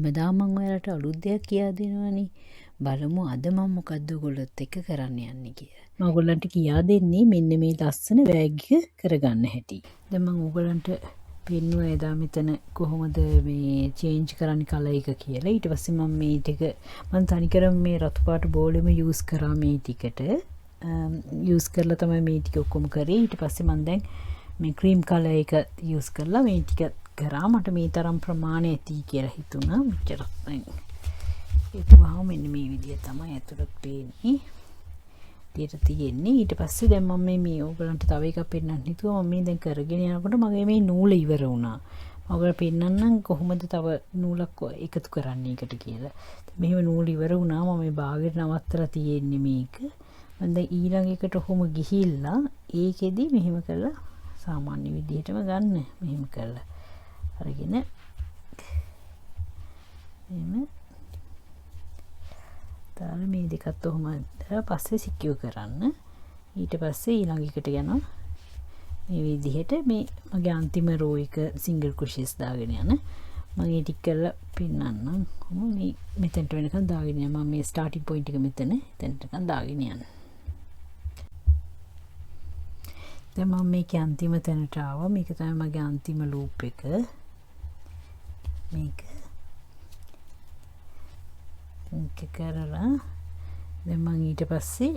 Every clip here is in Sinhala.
හැමදාම මම ඔයාලට අලුත් දෙයක් කියා දෙනවනේ. බලමු අද මම මොකද්ද ඔයගොල්ලොත් එක්ක කරන්න යන්නේ කියලා. මම ඔයගොල්ලන්ට කියා දෙන්නේ මෙන්න මේ ලස්සන බෑග් එක කරගන්න හැටි. දැන් මම ඔයගොල්ලන්ට පෙන්නුවා එදා මෙතන කොහොමද මේ චේන්ජ් කරන්නේ කලර් එක කියලා. ඊට පස්සේ මම මේ ටික මම තනිකරම මේ රතු පාට බෝලෙම යූස් කරා මේ ටිකට. යූස් කරලා තමයි මේ ටික ඔක්කොම කරේ. ඊට පස්සේ මම දැන් මේ ක්‍රීම් කලර් එක යූස් කරලා මේ ටික කරා. මට මේ තරම් ප්‍රමාණය ඇති කියලා හිතුණා. මෙච්චරක් ඒතුවහම මෙන්න මේ විදිය තමයි ඇතුළත් පේන්නේ. ඊට තියෙන්නේ. ඊට පස්සේ දැන් මම මේ ඕගලන්ට තව එකක් පෙන්නන්න හිතුවා. මම මේ දැන් කරගෙන යනකොට මගේ මේ නූල ඉවර වුණා. මම ඔයගලට පෙන්නන්නම් කොහොමද තව නූලක් එකතු කරන්න එකට කියලා. මෙහෙම නූල ඉවර වුණා. මම මේ බාගෙට නවත්තලා තියෙන්නේ මේක. මම දැන් ඊළඟ එකට ඔහොම ගිහිල්ලා ඒකෙදි මෙහෙම කරලා සාමාන්‍ය විදිහටම ගන්න. මෙහෙම කරලා අරගෙන එහෙම තාල මේ දෙකත් ඔහොම පස්සේ සිකියු කරන්න. ඊට පස්සේ ඊළඟ එකට යනවා මේ විදිහට මේ මගේ අන්තිම රෝ එක සිංගල් ක්‍රොෂෙස් දාගෙන යන මම ඒ ටික කරලා පෙන්නන්නම්. මේ මෙතනට වෙනකන් දාගෙන යන්න. මම මේ ස්ටාර්ටින් පොයින්ට් එක මෙතන එතනටකන් දාගෙන යන්න. දැන් මම මේකේ අන්තිම තැනට ආවා. මේක තමයි මගේ අන්තිම ලූප් එක. මේක කරලා දැන් මම ඊට පස්සේ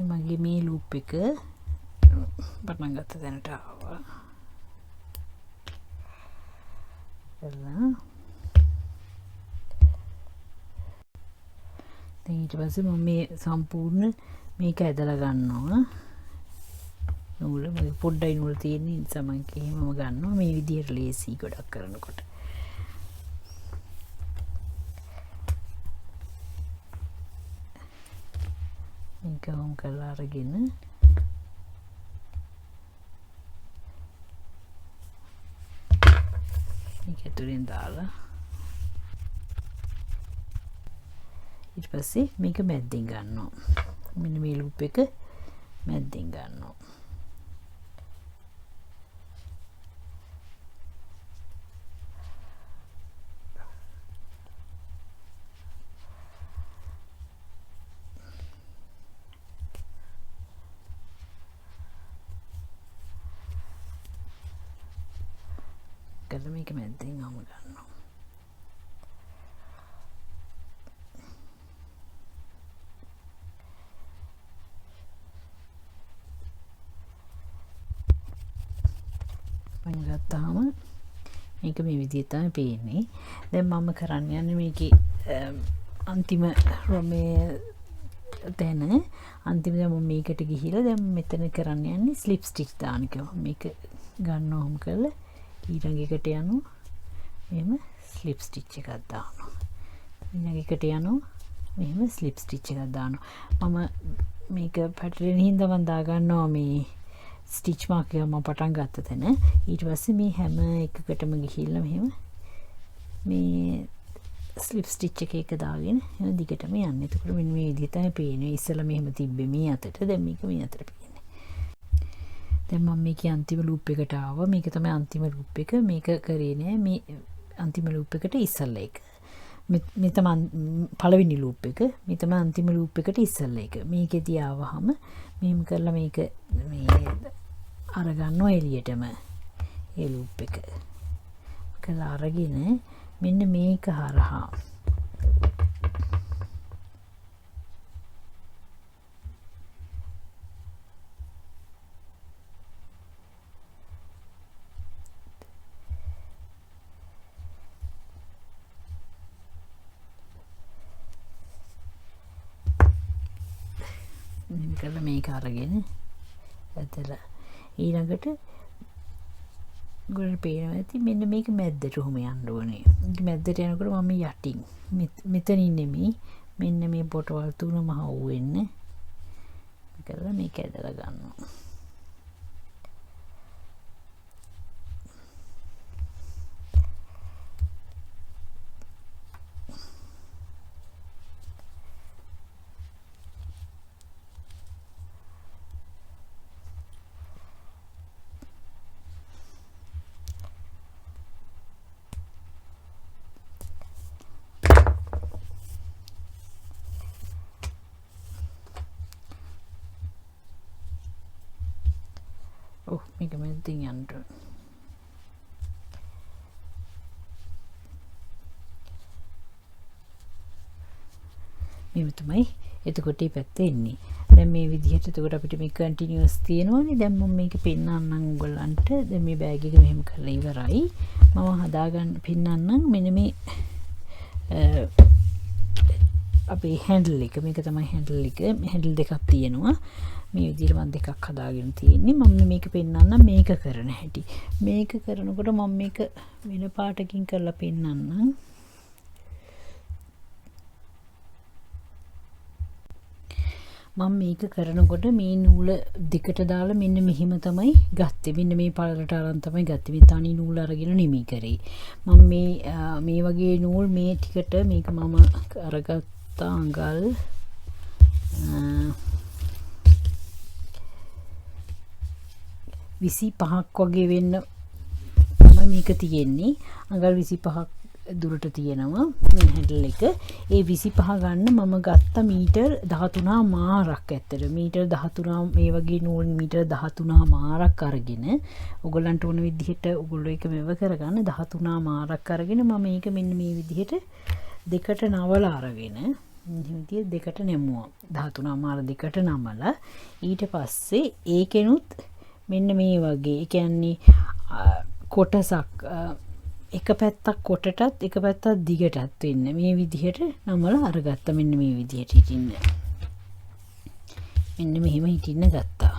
මගේ මේ ලූප් එක පටන් ගත්ත තැනට ආවා. ඊට පස්සේ මම මේ සම්පූර්ණ මේක ඇදලා ගන්නවා. නූල මගේ පොඩ්ඩයි නූල් තියෙන නිසා මම එහෙමම ගන්නවා. මේ විදිහට ලේසි ගොඩක් කරනකොට. මේක වම් කරලා අරගෙන මේක ඇතුලෙන් දාලා ඊට පස්සේ මේක මැද්දෙන් ගන්නවා. මෙන්න මේ ලූප් එක මැද්දෙන් ගන්නවා. කරලා මේක මැද්දෙන් අම ගන්නවා. ගත්තාම මේක මේ විදිහට තමයි පේන්නේ. දැන් මම කරන්න යන්නේ මේකේ අන්තිම මේ තැන අන්තිම දැන් මම මේකට ගිහිලා දැන් මෙතන කරන්න යන්නේ ස්ලිප් ස්ටිච් දාන එක. මේක ගන්නවා ඔහොම කරලා ඊළඟ එකට යනවා. මෙහෙම ස්ලිප් ස්ටිච් එකක් දානවා. ඊළඟ එකට යනවා. මෙහෙම ස්ලිප් ස්ටිච් එකක් දානවා. මම මේක පැටලෙන හින්දා මම දා ගන්නවා මේ ස්ටිච් මාක් එක මම පටන් ගත්ත තැන. ඊට පස්සේ මේ හැම එකකටම ගිහිල්ලා මෙහෙම මේ ස්ලිප් ස්ටිච් එක දාගෙන එහෙම දිගටම යන්න. එතකොට මෙන්න මේ විදිහට තමයි පේන්නේ. ඉස්සෙල්ලා මෙහෙම තිබ්බේ මේ අතට. දැන් මේක මේ අතට පේන්නේ. දැන් මම මේකේ අන්තිම ලූප් එකට ආවා. මේක තමයි අන්තිම ලූප් එක. මේක කරේ නෑ මේ අන්තිම ලූප් එකට ඉස්සෙල්ලා එක. මේ තමයි පළවෙනි ලූප් එක. මේ තමයි අන්තිම ලූප් එකට ඉස්සෙල්ලා එක. මේකෙදී ආවහම මෙහෙම කරලා මේක මේ අරගන්නවා එළියටම ඒ ලූප් එක. කළා අරගෙන මෙන්න මේක හරහා කළා මේක අරගෙන ඇදලා ඊළඟට ගොඩට පේනවා ඇති මෙන්න මේක මැද්දට උහුම යන්න ඕනේ. මේක මැද්දට යනකොට මම යටින් මෙතනින් නෙමෙයි මෙන්න මේ පොටවල් තුනම හවු වෙන්නේ. කරලා මේක ඇදලා ගන්නවා. ඔව් මේක මැදින් යන්න මේ තමයි එතකොට මේ පැත්තේ එන්නේ දැන් මේ විදිහට එතකොට අපිට මේ කන්ටිනියස් තියෙනවානේ දැන් මම මේක පෙන්නන්නම් ඔයගලන්ට දැන් මේ බෑග් එක මෙහෙම කරලා ඉවරයි මම හදාගන්න පෙන්නන්නම් මෙන්න මේ අපේ හැන්ඩල් එක මේක තමයි හැන්ඩල් එක හැන්ඩල් දෙකක් තියෙනවා මේ විදිහට මම දෙකක් හදාගෙන තියෙන්නේ මම මේක පෙන්නන්නම් මේක කරන හැටි මේක කරනකොට මම මේක වෙන පාටකින් කරලා පෙන්නන්නම් මම මේක කරනකොට මේ නූල දෙකට දාලා මෙන්න මෙහෙම තමයි ගත්තේ. මෙන්න මේ පළලට අරන් තමයි ගත්තේ. මේ තනි නූල අරගෙන නෙමෙයි කරේ. මම මේ වගේ නූල් මේ ටිකට මේක මම අරගත්තා අඟල් 25ක් වගේ වෙන්න තමයි මේක තියෙන්නේ. අඟල් 25ක් දුරට තියෙනවා මේ හැන්ඩල් එක. ඒ 25 ගන්න මම ගත්ත මීටර් 13 මාරක් ඇත්තට. මීටර් 13 මේ වගේ නූල් මීටර් 13 මාරක් අරගෙන ඔයගලන්ට ඕන විදිහට ඔයගොල්ලෝ එක මෙව කරගන්න 13 මාරක් අරගෙන මම මේක මෙන්න මේ විදිහට දෙකට නවලා අරගෙන මේ දෙකට නැමුවා. 13 මාර දෙකට නමලා ඊට පස්සේ ඒකෙනුත් මෙන්න මේ වගේ. ඒ කියන්නේ කොටසක් එක පැත්තක් කොටටත් එක පැත්තක් දිගටත් වෙන්න මේ විදිහට නමලා අරගත්තා මෙන්න මේ විදිහට හිටින්න මෙන්න මෙහෙම හිටින්න ගත්තා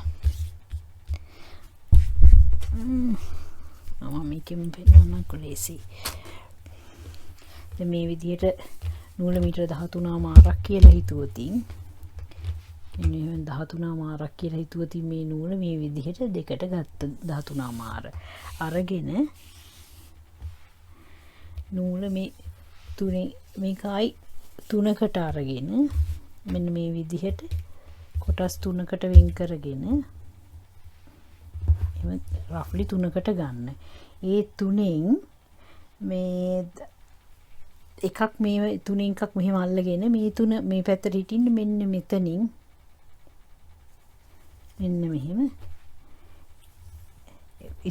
මම මේකෙන් පෙන්නන්න කොලේසි දැන් මේ විදිහට නූල මීටර 13 මාරක් කියලා හිතුවොතින් මෙන්න 13 මාරක් කියලා හිතුවොතින් මේ නූල මේ විදිහට දෙකට ගත්ත 13 මාර අරගෙන නූල මේ තුනේ මේකයි තුනකට අරගෙන මෙන්න මේ විදිහට කොටස් තුනකට වෙන් කරගෙන එහෙම රෆ්ලි තුනකට ගන්න. ඒ තුනෙන් මේ එකක් මේ තුනෙන් එකක් මෙහෙම අල්ලගෙන මේ තුන මේ පැත්තට හිටින්න මෙන්න මෙතනින් මෙන්න මෙහෙම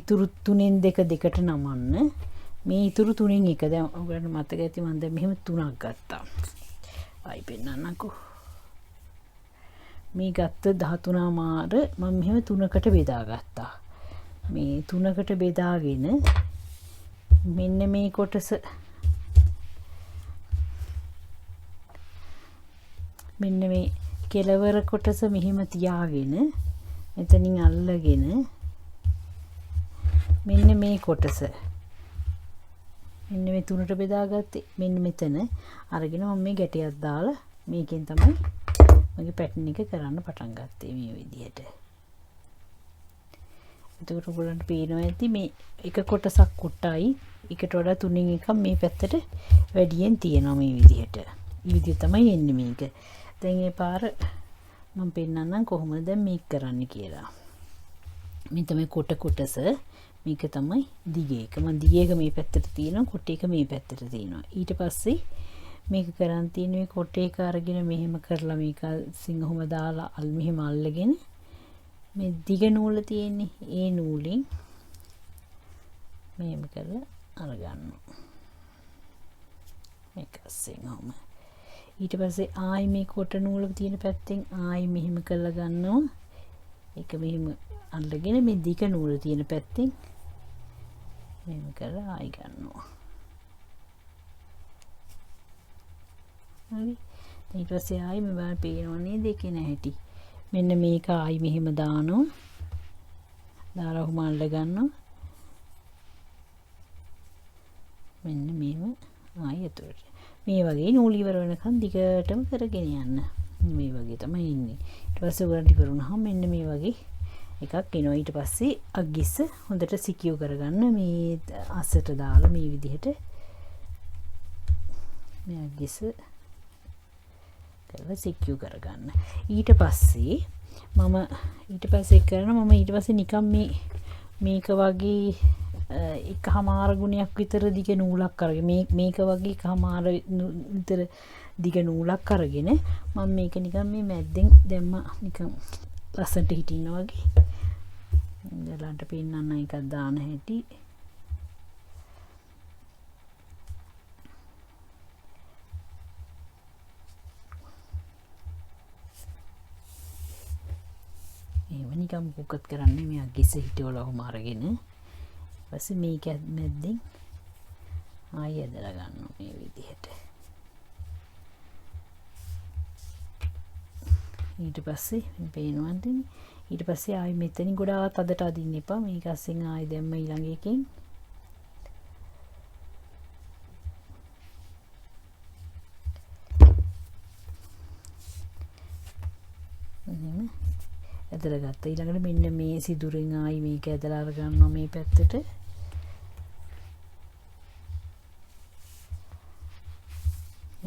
ඉතුරු තුනෙන් දෙකට නමන්න. මේ ඉතුරු තුනෙන් එක දැන් ඔයගලන්ට මතක ඇති මම දැන් මෙහෙම තුනක් ගත්තා. ආයි පෙන්නන්නකෝ. මේ ගත්ත 13 මාර මම මෙහෙම තුනකට බෙදාගත්තා. මේ තුනකට බෙදාගෙන මෙන්න මේ කොටස මෙන්න මේ කෙලවර කොටස මෙහෙම තියාගෙන මෙතනින් අල්ලගෙන මෙන්න මේ කොටස මෙන්න මේ තුනට බෙදාගත්තේ මෙන්න මෙතන අරගෙන මම මේ ගැටයක් දාලා මේකෙන් තමයි මගේ පැටර්න් එක කරන්න පටන් ගත්තේ මේ විදිහට. එතකොට ඔයගොල්ලන්ට පේනවා ඇති මේ එක කොටසක් කුට්ටයි එකට වඩා තුنين එකක් මේ පැත්තට වැඩියෙන් තියෙනවා මේ විදිහට. මේ විදිහ තමයි එන්නේ මේක. දැන් මේ පාර මම පෙන්නන්නම් කොහොමද දැන් මේක කරන්න කියලා. මේ තමයි කොටස මේක තමයි දිග එක. මම දිග එක මේ පැත්තට තියෙනවා කොට එක මේ පැත්තට තියෙනවා. ඊට පස්සේ මේක කරන් තියෙන මේ කොට එක අරගෙන මෙහෙම කරලා මේක සිංහොම දාලා මෙහෙම අල්ලගෙන මේ දිග නූල තියෙන්නේ ඒ නූලෙන් මෙහෙම කරලා අරගන්නවා. මේක සිංහොම ඊට පස්සේ ආයි මේ කොට නූල තියෙන පැත්තෙන් ආයි මෙහෙම කරලා ගන්නවා. ඒක මෙහෙම අල්ලගෙන මේ දිග නූල තියෙන පැත්තෙන් මෙහෙම කරලා ආයි ගන්නවා. හරි. ඊට පස්සේ ආයි මේ බලන්න පේනවා නේද ඒකේ නැහැටි. මෙන්න මේක ආයි මෙහෙම දානවා. දාලා ඔහොම අල්ල ගන්නවා. මෙන්න මෙහෙම ආයි ඇතුළට. මේ වගේ නූල් ඉවර වෙනකන් දිගටම කරගෙන යන්න. මේ වගේ තමයි ඉන්නේ. ඊට පස්සේ උගලන්ට ඉවර වුණාම මෙන්න මේ වගේ එකක් එනවා. ඊට පස්සේ අග්ගිස්ස හොඳට සිකියු කරගන්න මේ අස්සට දාලා මේ විදිහට මේ අග්ගිස්ස කරලා සිකියු කරගන්න. ඊට පස්සේ නිකන් මේක වගේ එකමාර ගුණයක් විතර දිග නූලක් අරගෙන මේක වගේ එකමාර විතර දිග නූලක් අරගෙන මම මේක නිකන් මේ මැද්දෙන් දැම්ම නිකන් ලස්සනට හිටින්න වගේ ඔයාලන්ට පෙන්නන්න එකක් දාන හැටි. එහෙම නිකම් මොකක්ද කරන්නේ මේ අගිස්ස හිටවල ඔහොම අරගෙන ඊපස්සේ මේක මැද්දෙන් ආයෙ ඇදලා ගන්නවා මේ විදිහට. ඊට පස්සේ මේ පේනවද ඊට පස්සේ ආයෙ මෙතනින් ගොඩාක් අදට අදින්න එපා. මේක අස්සෙන් ආයෙ දැම්ම ඊළඟ එකෙන් එහෙම ඇදලා ගත්තා. ඊළඟට මෙන්න මේ සිදුරෙන් ආයි මේක ඇදලා අරගන්නවා මේ පැත්තට.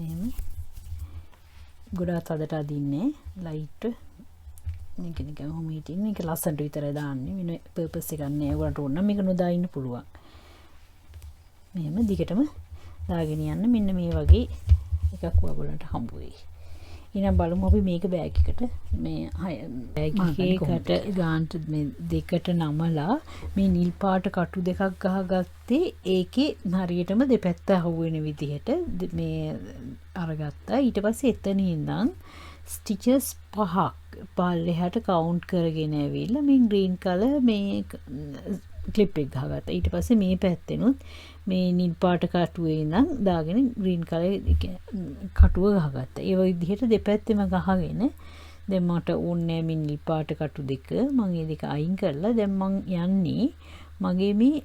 එහෙම ගොඩාක් අදට අදින්නේ ලයිට් මේක නිකන් ඔහොම හිටින් මේක ලස්සනට විතරයි දාන්නේ. වෙන පර්පස් එකක් නෑ. ඔයාලට ඕන නම් මේක නොදා ඉන්න පුළුවන්. මෙහෙම දිගටම දාගෙන යන්න. මෙන්න මේ වගේ එකක් ඔයගොල්ලන්ට හම්බ වෙයි. ඊනම් බලමු අපි මේක බෑග් එකට මේ බෑග් එකකට ගාන්ට මේ දෙකට නමලා මේ නිල් පාට කටු දෙකක් ගහගත්තේ ඒකේ හරියටම දෙපැත්ත අහුවෙන විදිහට මේ අරගත්තා. ඊට පස්සේ එතන ඉඳන් ස්ටිචස් 5ක් පල්ලෙහාට කවුන්ට් කරගෙන ඇවිල්ලා මේ ග්‍රීන් කලර් මේ ක්ලිප් එක ගහගත්තා. ඊට පස්සේ මේ පැත්තෙනුත් මේ නිල් පාට කටුවේ ඉඳන් දාගෙන ග්‍රීන් කලර් කටුව ගහගත්තා. ඒ විදිහට දෙපැත්තෙම ගහගෙන දැන් මට ඕනේ මේ නිල් පාට කටු දෙක මම ඒ දෙක අයින් කරලා දැන් මම යන්නේ මගේ මේ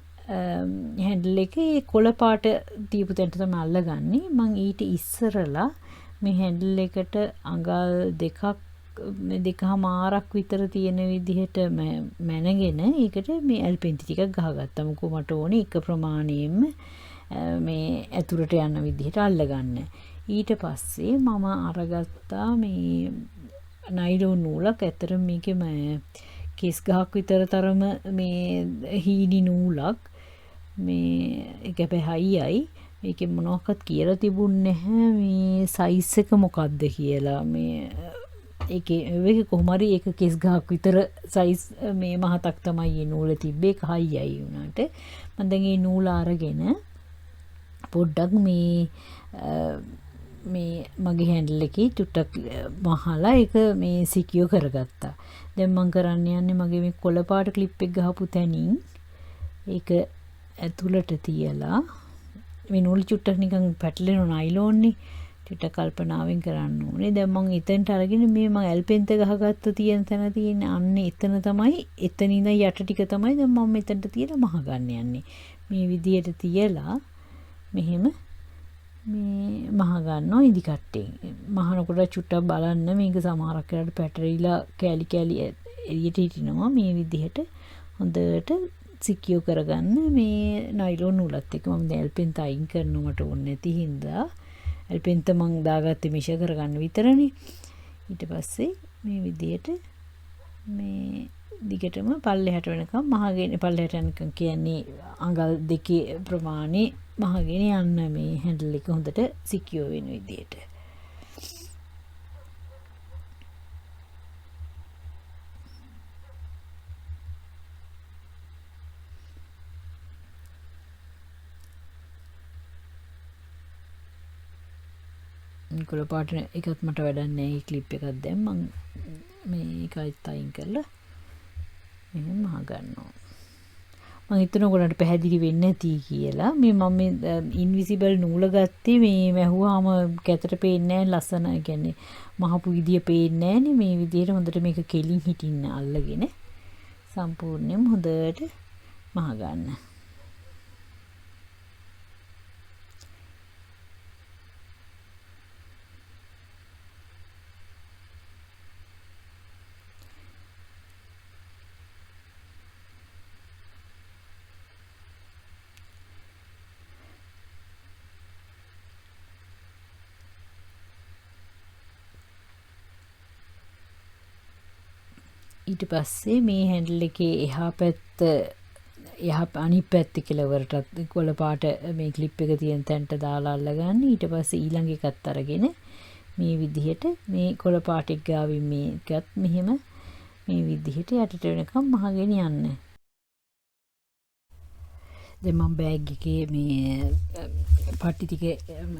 හැන්ඩල් එකේ කොළ පාට දීපු තැනට තමයි අල්ලගන්නේ. මම ඊට ඉස්සරලා මේ හැන්ඩල් එකට අඟල් දෙකමාරක් විතර තියෙන විදිහට මැනගෙන ඒකට මේ ඇල්පෙන්ති ටිකක් ගහගත්තා. මොකෝ මට ඕනේ එක ප්‍රමාණයෙන්ම මේ ඇතුළට යන විදිහට අල්ලගන්න. ඊට පස්සේ මම අරගත්තා මේ නයිලෝන් නූලක්. ඇත්තටම මේකේ කෙස් ගහක් විතර තරම මේ හීනි නූලක්. මේ ඒක පැහැයියි. මේකේ මොනවක්වත් කියලා තිබුණේ නැහැ මේ සයිස් එක මොකක්ද කියලා. මේ ඒකේ කොහොම හරි ඒක කෙස් ගහක් විතර සයිස් මේ මහතක් තමයි මේ නූල තිබ්බේ. ඒක හයියයි වුණාට මම දැන් මේ නූල අරගෙන පොඩ්ඩක් මේ මගේ හැන්ඩල් එකේ චුට්ටක් මහලා ඒක මේ සිකියෝ කරගත්තා. දැන් මම කරන්න යන්නේ මගේ මේ කොළ පාට ක්ලිප් එක ගහපු තැනින් ඒක ඇතුළට තියලා මේ නූල් චුට්ටක් නිකන් පැටලෙන නයිලෝන්නේ චුට්ටක් කල්පනාවෙන් කරන්න ඕනේ. දැන් මම එතනට අරගෙන මේ මම ඇල්පෙන්ත ගහගත්ත තියෙන තැන තියෙන අන්න එතන තමයි එතන ඉඳන් යට ටික තමයි දැන් මම මෙතනට තියලා මහ ගන්න යන්නේ. මේ විදියට තියලා මෙහෙම මේ මහ ගන්නවා ඉදි කට්ටෙන්. මහනකොට චුට්ටක් බලන්න මේක සමහරක් වෙලාවට පැටරිලා කෑලි කෑලි එළියට හිටිනවා. මේ විදිහට හොඳට සිකියෝ කරගන්න මේ නයිලෝන් නූලත් එක්ක. මම දැන් ඇල්පෙන්ත අයින් කරනවා මට ඕනේ නැති හින්දා. ඇල්පෙන්ත මං දාගත්තේ මිෂ කරගන්න විතරනේ. ඊට පස්සේ මේ විදිහට මේ දිගටම පල්ලෙහාට වෙනකම් මහගෙන පල්ලෙහාට යනකම් කියන්නේ අඟල් දෙකේ ප්‍රමාණය මහගෙන යන්න මේ හැන්ඩල් එක හොඳට සිකියෝ වෙන විදිහට. කොළ පාට එකත් මට වැඩක් නැහැ. මේ ක්ලිප් එකක් දැන් මම මේකත් අයින් කරලා මෙහෙම මහ ගන්නවා. මම හිතනවා ඔයගොල්ලන්ට පැහැදිලි වෙන්නේ නැති කියලා. මේ මම ඉන්විසිබල් නූල ගත්තේ මේ මැහුවාම කැතට පේන්නේ නැහැ. ලස්සන කියන්නේ මහපු විදිය පේන්නේ නැහනේ. මේ විදියට හොඳට මේක කෙලින් හිටින්න අල්ලගෙන සම්පූර්ණයෙන්ම හොඳට මහ ගන්න. ඊට පස්සේ මේ හැන්ඩල් එකේ එහා පැත්ත අනිත් පැත්ත කෙලවරටත් කොළ පාට මේ ක්ලිප් එක තියෙන තැනට දාලා අල්ලගන්න. ඊට පස්සේ ඊළඟ එකත් අරගෙන මේ විදිහට මේ කොළ පාට එක ගාවින් මේකත් මෙහෙම මේ විදිහට යටට වෙනකම් මහගෙන යන්න. දැන් මම බෑග් එකේ මේ පටි ටික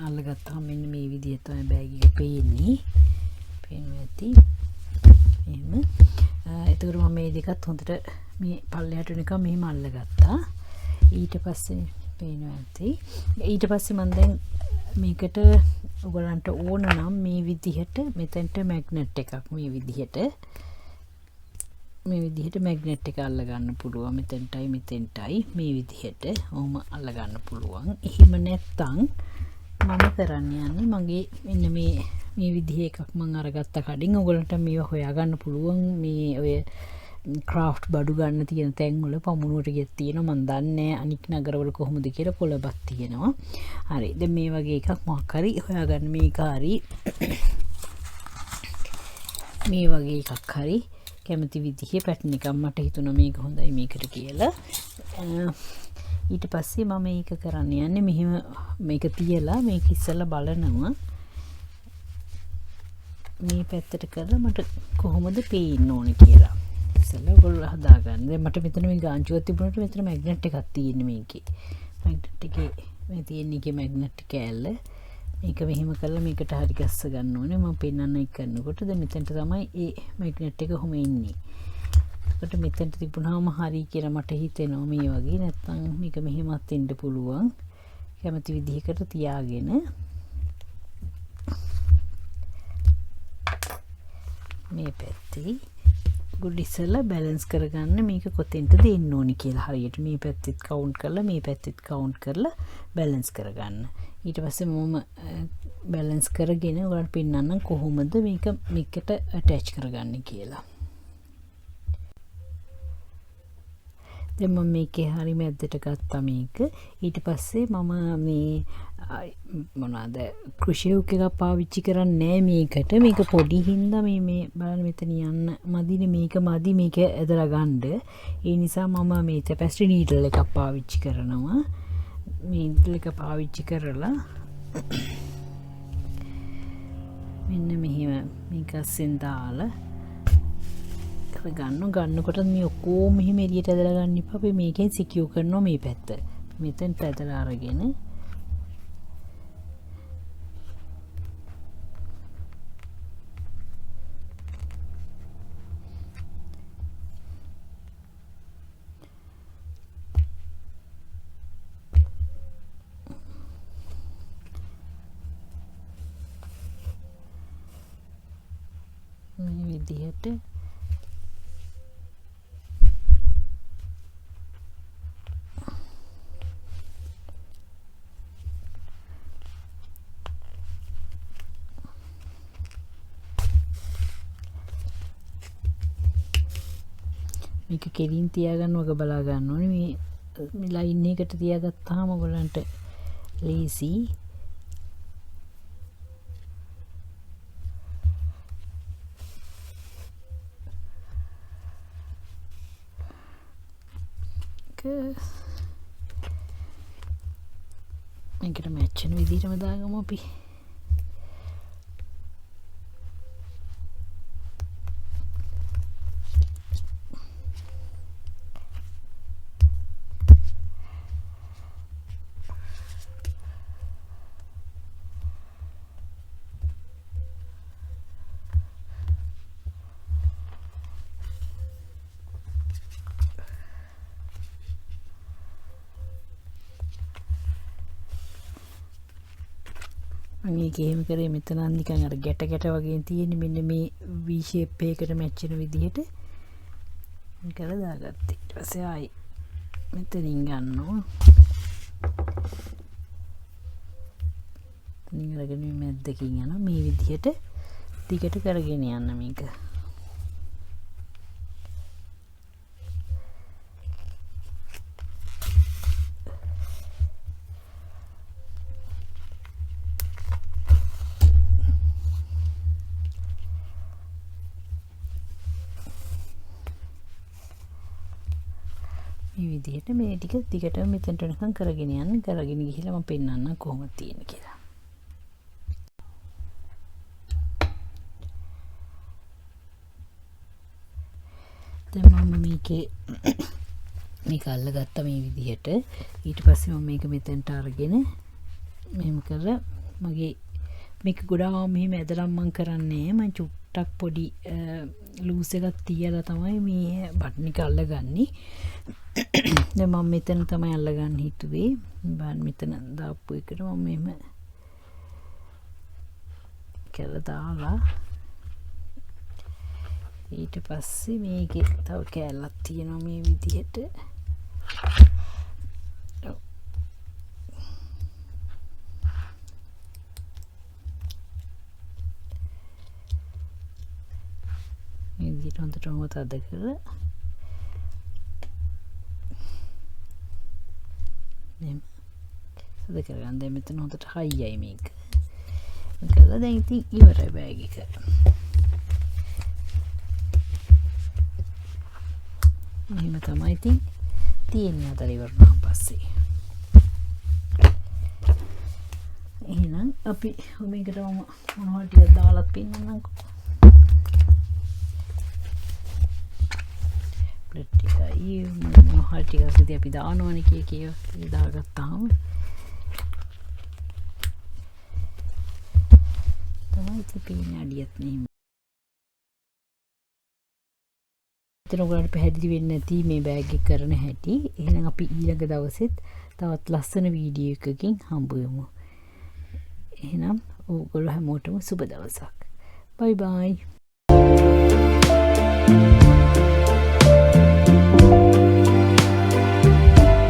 අල්ලගත්තාම මෙන්න මේ විදිහට තමයි බෑග් එක පේන්නේ. පේනවා ඇති. එහෙම. එතකොට මම මේ දෙකත් හොඳට මේ පල්ලෙහාට නිකන් මෙහෙම අල්ලගත්තා. ඊට පස්සේ පේනවා ඇති. ඊට පස්සේ මම දැන් මේකට ඔයගලන්ට ඕන නම් මේ විදිහට මෙතෙන්ට මැග්නට් එකක් මේ විදිහට මැග්නට් එක අල්ල ගන්න පුළුවන්. මෙතෙන්ටයි මෙතෙන්ටයි මේ විදිහට ඔහොම අල්ල ගන්න පුළුවන්. එහෙම නැත්නම් මම කරන්න යන්නේ මගේ මෙන්න මේ විදිහ එකක් මම අරගත්ත කඩින්. ඔයගලන්ට මේව හොයාගන්න පුළුවන්. මේ ඔය ක්‍රාෆ්ට් බඩු ගන්න තියෙන තැන් වල පමුණුවට ගෙත් තියෙනවා. මම දන්නේ අනික් නගරවල කොහොමද කියලා කොළබක් තියෙනවා. හරි. දැන් මේ වගේ එකක් මොකක් හරි හොයාගන්න. මේක හරි මේ වගේ එකක් හරි කැමති විදිහේ පැටර්න් එකක් මට හිතුණා මේක හොඳයි මේකට කියලා. ඊට පස්සේ මම මේක කරන්න යන්නේ මෙහෙම මේක තියලා මේක ඉස්සෙල්ලා බලනවා මේ පැත්තට කරලා මට කොහොමද පේන්න ඕනේ කියලා. ඉස්සෙල්ලා ඔයගොල්ලෝ හදාගන්න. දැන් මට මෙතන මේ ගාංචුවක් තිබුණාට මෙතන මැග්නට් එකක් තියෙන්නේ මේකේ. මැග්නට් එකේ මේ තියෙන එකේ මැග්නට් කෑල්ල. මේක මෙහෙම කරලා මේකට හරි ගස්ස ගන්න ඕනේ. මම පෙන්නන්න එක කරනකොට දැන් මෙතනට තමයි ඒ මැග්නට් එක කොහොම ඉන්නේ. ඒකට මෙතනට තිබුණාම හරි කියලා මට හිතෙනවා මේ වගේ. නැත්නම් මේක මෙහෙමත් ඉන්න පුළුවන්. කැමති විදිහකට තියාගෙන මේ පැත්තේ ගුඩ් ඉස්සලා බැලන්ස් කරගන්න මේක කොතෙන්ද දෙන්න ඕනි කියලා හරියට මේ පැත්තෙත් කවුන්ට් කරලා මේ පැත්තෙත් කවුන්ට් කරලා බැලන්ස් කරගන්න. ඊට පස්සේ මම බැලන්ස් කරගෙන ඔයාලට පෙන්නන්නම් කොහොමද මේකට ඇටච් කරගන්නේ කියලා. දැන් මම මේකේ හරි මැද්දට ගත්තා මේක. ඊට පස්සේ මම මේ මොනවාද ක්‍රුෂියුක් එකක් පාවිච්චි කරන්නේ මේකට. මේක පොඩි හින්දා මේ බලන්න මෙතන යන්න මදිනේ. මේක මදි මේක ඇදලා ගන්න. ඒ නිසා මම මේ ටැපස්ට්‍රි නීඩල් එකක් පාවිච්චි කරනවා. මේ නීඩල් එක පාවිච්චි කරලා මෙන්න මෙහෙම මේක අස්සෙන් දාලා ගන්නකොට මේ ඔක්කොම මෙහෙම එළියට ඇදලා ගන්න එපා. අපි මේකෙන් සිකියුර් කරනවා මේ පැත්ත. මෙතෙන්ට ඇදලා අරගෙන මේ විදිහට මේක කෙලින් තියාගන්න වග බලා ගන්න ඕනේ. මේ ලයින් එකට තියාගත්තාම ඔයගලන්ට ලේසි. මේකට මැච් වෙන විදිහටම දාගමු අපි. මේක එහෙම කරේ මෙතන නිකන් අර ගැට වගේ තියෙන මෙන්න මේ V shape එකකට මැච් වෙන විදිහට කරලා දාගත්තා. ඊට පස්සේ ආයි මෙතනින් ගන්නවා. මෙතනින් අරගෙන මේ මැද්දකින් යනවා. මේ විදිහට දිගට කරගෙන යන්න මේක. මේ විදිහට මේ ටික දිගටම මෙතනට නිකන් කරගෙන යන්න. කරගෙන ගිහිල්ලා මම පෙන්නන්නම් කොහොමද තියෙන්නේ කියලා. දැන් මම මේකේ මේක අල්ලගත්තා මේ විදිහට. ඊට පස්සේ මම මේක මෙතෙන්ට අරගෙන මෙහෙම කරලා මගේ මේක ගොඩාක් මෙහෙම ඇදලා මම කරන්නේ මම චුට්ටක් පොඩි ලූස් එකක් තියලා තමයි මේ බටන් එක අල්ලගන්නේ. දැන් මම මෙතන තමයි අල්ලගන්න හිතුවේ. බලන්න මෙතන දාපු එකට මම මෙහෙම කරලා දාලා ඊට පස්සේ මේකේ තව කෑල්ලක් තියෙනවා මේ විදිහට. මේ විදිහට හොඳටම තද කරලා මෙහෙම තද කරගන්න. දැන් මෙතන හොඳට හයියයි මේක. කළා දැන් ඉතින් ඉවරයි බෑග් එක. මෙහෙම තමයි ඉතින් තියෙන්නේ අතර ඉවර වුණාන් පස්සේ. එහෙනම් අපි මේකට මොනවා ටිකක් දාලා පින්නන්නම්කෝ. ප්ලේට් එකයි මොනවා ටිකක් ඉතින් අපි දානවනේ කීකේ දාගත්තාම තමයි ඉතින් පේන්නේ අඩියත් නෙමෙයි. එතන ඔයගලන්ට පැහැදිලි වෙන්නේ නැති මේ බෑග් එක කරන හැටි. එහෙනම් අපි ඊළඟ දවසෙත් තවත් ලස්සන වීඩියෝ එකකින් හම්බ වෙමු. එහෙනම් ඔයගොල්ලෝ හැමෝටම සුබ දවසක්. බයි බයි.